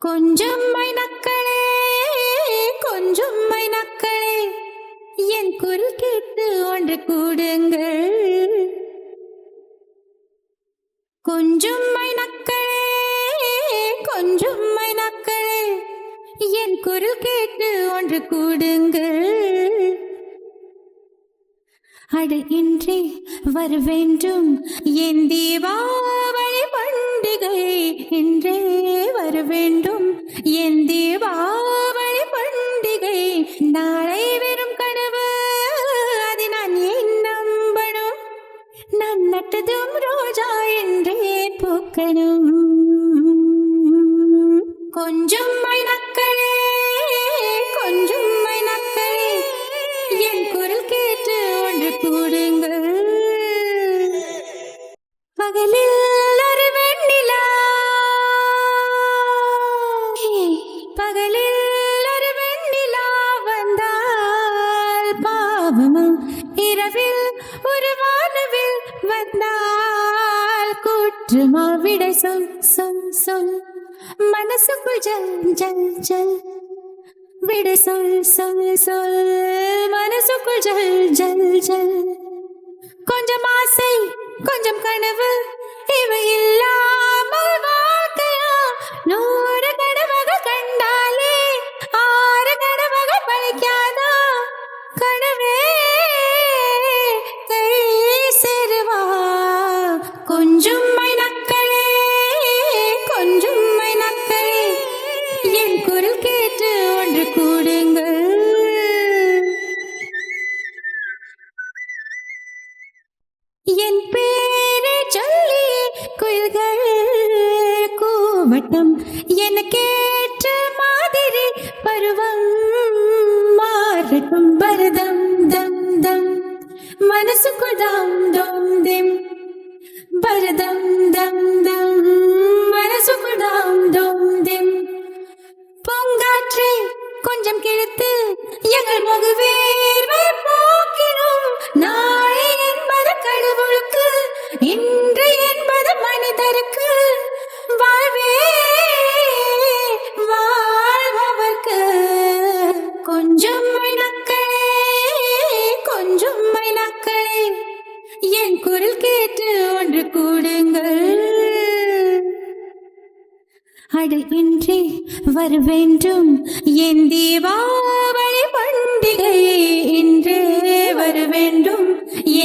கொஞ்சம் மைனக்களே, கொஞ்சம் மைனக்களே, என் குரல் கேட்டு ஒன்று கூடுங்கள். கொஞ்சம் மைனக்களே, கொஞ்சம் மைனக்களே, என் குரல் கேட்டு ஒன்று கூடுங்கள். அட இன்றே வர வேண்டும் என் தீபாவளி பண்டிகை, இன்றே வர வேண்டும் என் தீபாவளி பண்டிகை. நாளை வெறும் கனவு, அதை நான் ஏன் நம்பணும்? நான் நட்டதும் ரோஜா என்றே பூக்கணும். கொஞ்சம் மைனக்களே, கொஞ்சம் மைனக்களே, என் குரல் கேட்டு ஒன்று கூடுங்கள். பகலில் ஒரு வெண்ணிலா, பகலில் ஒரு வெண்ணிலா வந்தால் பாவமா, இரவில் ஒரு வானவில் வந்தால் கூற்றுமா? விடை சொல் சொல் சொல், மனசுக்குள் ஜல் ஜல் ஜல். விடை சொல் சொல் சொல், மனசுக்குள் ஜல் ஜல் ஜல். கொஞ்சம் ஆசை கொஞ்சம் கனவு, இவை இல்லாமல் வாழ்க்கையா? 100 கனவுகள் கண்டாலே 6 கனவுகள் பழிக்காதா? கனவே கை சேருவா? கொஞ்சம் மைனக்களே, கொஞ்சம் மைனக்களே, என் குரல் கேட்டு ஒன்று கூடுங்கள். என் பேரை சொல்லி குயில்கள் கூவட்டும், எனக்கேற்ற மாதிரி பருவம் மாறட்டும். பரதம் தம் தம், மனசுக்குள் தாம் தோம் திம். பரதம் தம் தம், மனசுக்குள் தாம் தோம் திம். பூங்காற்றே கொஞ்சம் கிழத்து, எங்கள் முகவேர்வை போக்கினோம். நாளை என்பது கடவுளுக்கு, இன்று என்பது மனிதருக்கு. வாழ்வே வாழ்பவர்க்கு. கொஞ்சம் மைனக்களே, கொஞ்சம் மைனக்களே, என் குரல் கேட்டு ஒன்று கூடுங்கள். அட இன்றே வர வேண்டும் என் தீபாவளி பண்டிகை, இன்றே வர வேண்டும்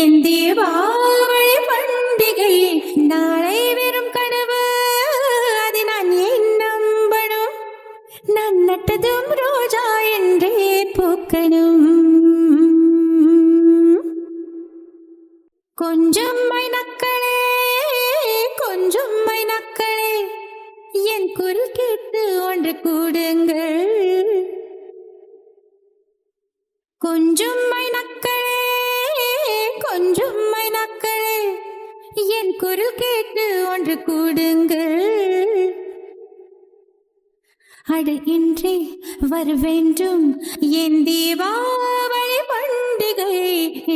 என் தீபாவளி பண்டிகை. நாளை வெறும் கனவு, அதை நான் ஏன் நம்பணும்? நான் நட்டதும் ரோஜா என்றே பூக்கணும். கொஞ்சம் மைனக்களே, கொஞ்சம் மைனக்களே, என் குரல் கேட்டு ஒன்று கூடுங்கள். கொஞ்சம் மைனக்களே, கொஞ்சம் மைனக்களே, என் குரல் கேட்டு ஒன்று கூடுங்கள். அட இன்றே வர வேண்டும் என் தீபாவளி பண்டிகை,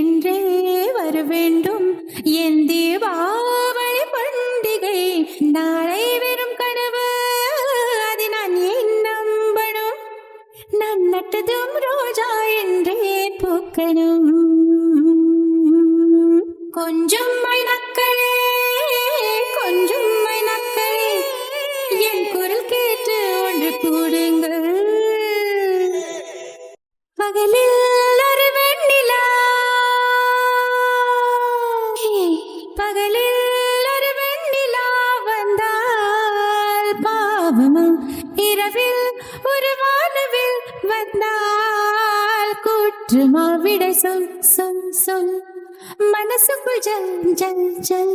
இன்றே வர வேண்டும் என் தீபாவளி பண்டிகை. நாளை வெறும் கனவு, அதை நான் ஏன் நம்பணும்? நான் நட்டதும் ரோஜா என்றே பூக்கணும். கொஞ்சம் மைனக்களே, கொஞ்சம் மைனக்களே, என் குரல் கேட்டு ஒன்று கூடுங்கள். பகலில் ஒரு வெண்ணிலா, பகலில் ஒரு வெண்ணிலா வந்தால் பாவமா, இரவில் ஒரு வானவில் வந்தால் கூற்றுமா? விடை சொல் சொல் சொல், மனசுக்குள் ஜல் ஜல் ஜல்.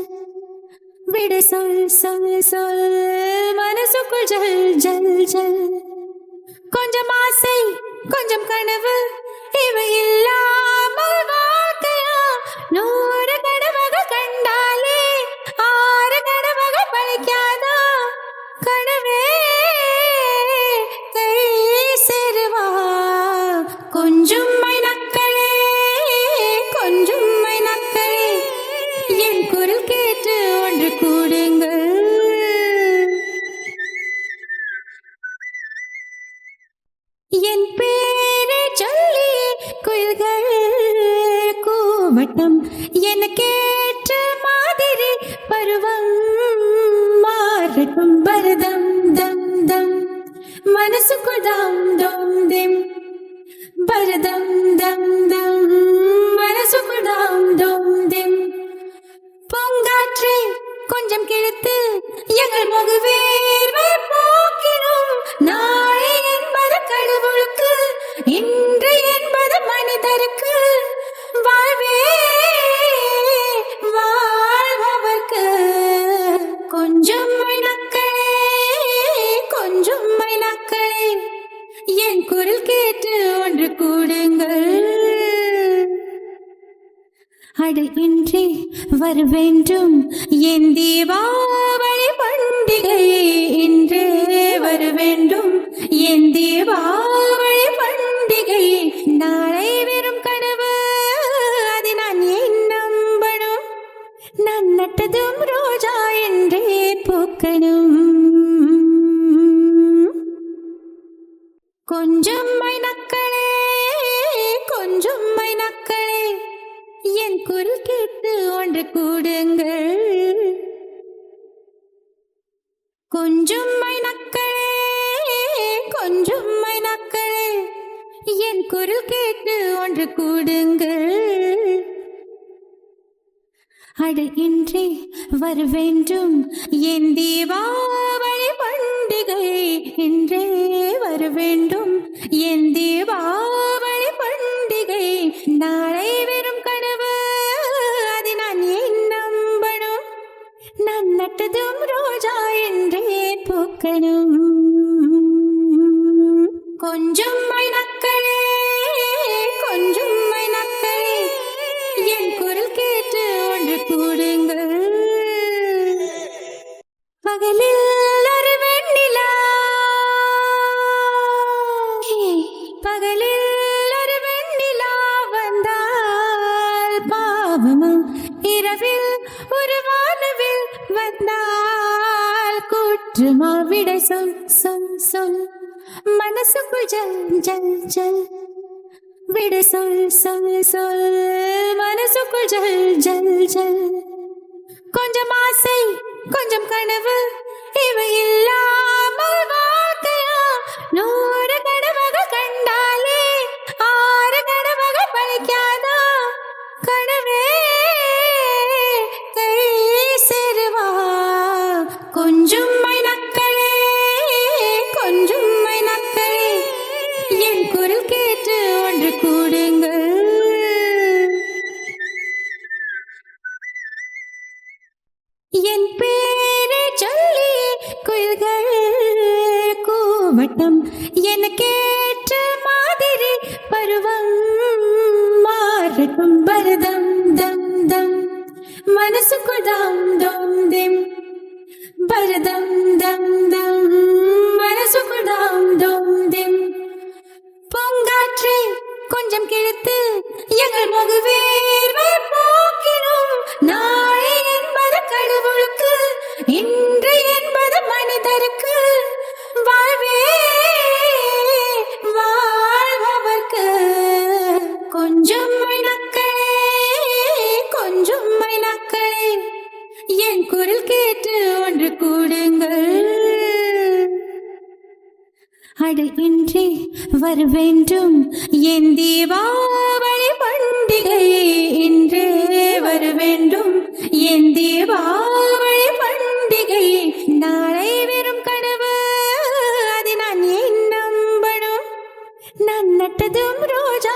விடை சொல் சொல் சொல், மனசுக்குள் ஜல் ஜல் ஜல். கொஞ்சம் ஆசை கொஞ்சம் கனவு, இவை இல்லாமல் வாழ்க்கையா? 100 கனவுகள் கண்டாலே 6 கனவுகள் பழிக்காதா? கனவே கை சேருவா? கொஞ்சம் மைனக்களே, கொஞ்சம் மைனக்களே, என் குரல் குரல் கேட்டு ஒன்று கூடுங்கள். என் பேரை சொல்லி குயில்கள் கூவட்டம். எனக்கேற்ற மாதிரி பருவம் மாறட்டும். பரதம் தம் தம் மனசுக்குள் தாம் தோம் திம். பரதம் தம் தம் மனசுக்குள் தாம் தோம் திம். பூங்காற்றை கொஞ்சம் கிழித்து எங்கள் முகவேர்வை போக்கினோம். நாளை என்பது கடவுளுக்கு, இன்று என்பது மனிதருக்கு. வாழ்வே வாழ்பவர்க்கு. கொஞ்சம் மைனக்களே, கொஞ்சம் மைனக்களே, என் குரல் கேட்டு ஒன்று கூடுங்கள். அட இன்றே வர வேண்டும் என் தீபாவளி பண்டிகை. இன்றே வர வேண்டும் என் தீபாவளி பண்டிகை. நாளை வெறும் கனவு, அது நான் ஏன் நம்பணும்? நான் நட்டதும் ரோஜா என்றே பூக்கணும். கொஞ்சம் மைனக்களே, கொஞ்சம் மைனக்களே, என் குரல் கேட்டு ஒன்று கூடுங்கள். கொஞ்சம் மைனக்களே, கொஞ்சம் மைனக்களே, என் குரல் கேட்டு ஒன்று கூடுங்கள். அட இன்றே வர வேண்டும் என் தீபாவளி பண்டிகை. இன்றே வர வேண்டும் என் தீபாவளி பண்டிகை. நாளை வெறும் கனவு, அது நான் ஏன் நம்பணும்? நான் நட்டதும் ரோஜா என்றே பூக்கணும். கொஞ்சம் மைனக்களே, கொஞ்சம் மைனக்களே, என் குரல் கேட்டு ஒன்று கூடுங்கள். பகலில் ஒரு வெண்ணிலா, பகலில் ஒரு வெண்ணிலா வந்தால் பாவமா? இரவில் ஒரு வானவில் வந்தால் குற்றமா? விடை சொல் சொல் சொல், மனசுக்குள் ஜல் ஜல் ஜல். விடை சொல் சொல் சொல், மனசுக்குள் ஜல் ஜல் ஜல். கொஞ்சம் ஆசை கொஞ்சம் கனவு, இவை இல்லாமல் வாழ்க்கையா? 100 கனவுகள் கண்டாலே 6 கனவுகள் பழிக்காதா? கனவே கை சேருவா? கொஞ்சம் மைனக்களே, கொஞ்சம் மைனக்களே, என் குரல் கேட்டு ஒன்று கூடுங்கள். என் பேரை சொல்லி குயில்கள் கூவட்டம். எனக்கேற்ற மாதிரி பருவம் மாறட்டும். பரதம் தம் தம் மனசுக்குள் தாம் தோம் திம். பரதம் தம் தம் மனசுக்குள் தாம் தோம் திம். பூங்காற்றை கொஞ்சம் கிழித்து எங்கள் முகவேர்வை போக்கினோம். நாளை என்பது கடவுளுக்கு, இன்று என்பது மனிதருக்கு. வாழ்வே வாழ்பவர்க்கு. கொஞ்சம் மைனக்களே, கொஞ்சம் மைனக்களே, என் குரல் கேட்டு ஒன்று கூடுங்கள். அட இன்றே வர வேண்டும் என் தீபாவளி பண்டிகை. இன்றே வர வேண்டும் என் தீபாவளி பண்டிகை. நாளை வெறும் கனவு, அது நான் ஏன் நம்பணும்? நான் நட்டதும் ரோஜா